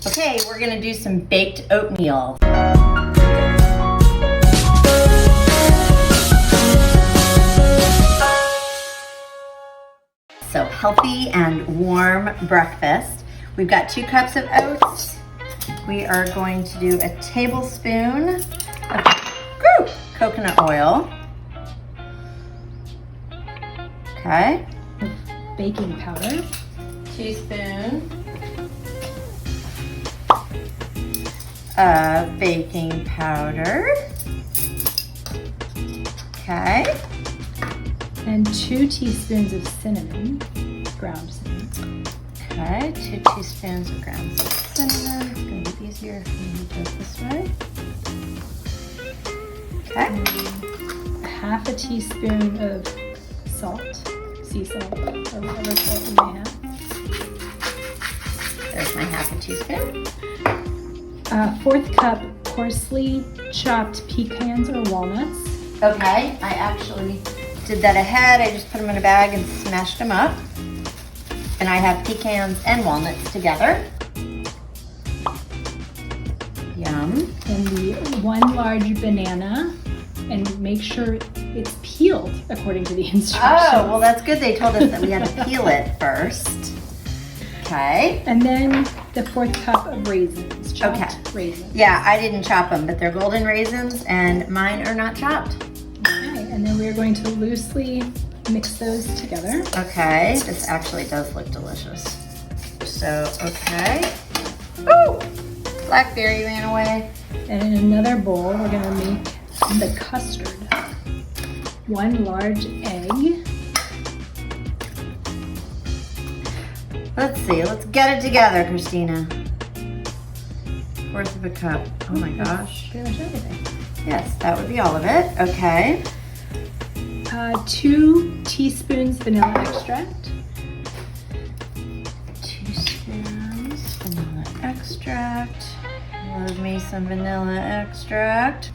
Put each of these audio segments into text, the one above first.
Okay, we're gonna do some baked oatmeal. So healthy and warm breakfast. We've got 2 cups of oats. We are going to do a tablespoon of coconut oil. Okay. Baking powder. Teaspoon of baking powder. Okay. And 2 teaspoons of cinnamon, ground cinnamon. Okay, 2 teaspoons of ground cinnamon. It's gonna be easier if we do it this way. Okay. And half a teaspoon of salt, sea salt, or whatever salt you may have. There's my half a teaspoon. 1/4 cup coarsely chopped pecans or walnuts. Okay, I actually did that ahead. I just put them in a bag and smashed them up. And I have pecans and walnuts together. Yum. And the 1 large banana, and make sure it's peeled according to the instructions. Oh, well that's good. They told us that we had to peel it first. Okay. And then the 1/4 cup of raisins, chopped raisins. Yeah, I didn't chop them, but they're golden raisins and mine are not chopped. Okay, and then we're going to loosely mix those together. Okay, this actually does look delicious. So, okay. Ooh, blackberry ran away. And in another bowl, we're gonna make the custard. 1 large egg. Let's see, let's get it together, Christina. 1/4 of a cup. Oh my gosh. Pretty much everything. Yes, that would be all of it. Okay. 2 teaspoons vanilla extract. 2 spoons vanilla extract. Love me some vanilla extract.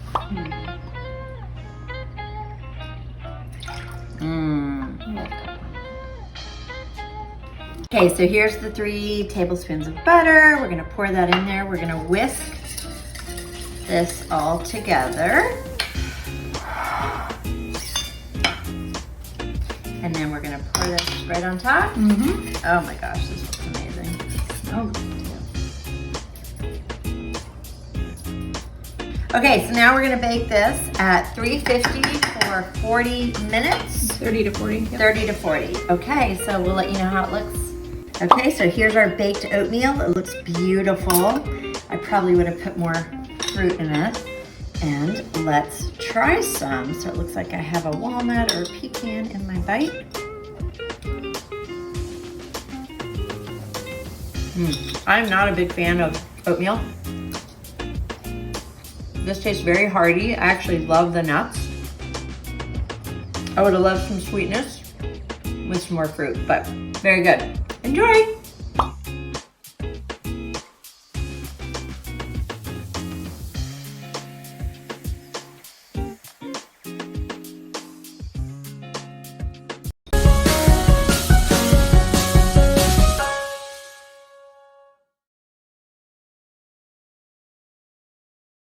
Okay, so here's the 3 tablespoons of butter. We're gonna pour that in there. We're gonna whisk this all together. And then we're gonna pour this right on top. Oh my gosh, this looks amazing. Oh. Okay, so now we're gonna bake this at 350 for 40 minutes. 30 to 40. Yep. 30 to 40. Okay, so we'll let you know how it looks. Okay, so here's our baked oatmeal. It looks beautiful. I probably would have put more fruit in it. And let's try some. So it looks like I have a walnut or a pecan in my bite. I'm not a big fan of oatmeal. This tastes very hearty. I actually love the nuts. I would have loved some sweetness with some more fruit, but very good. Enjoy!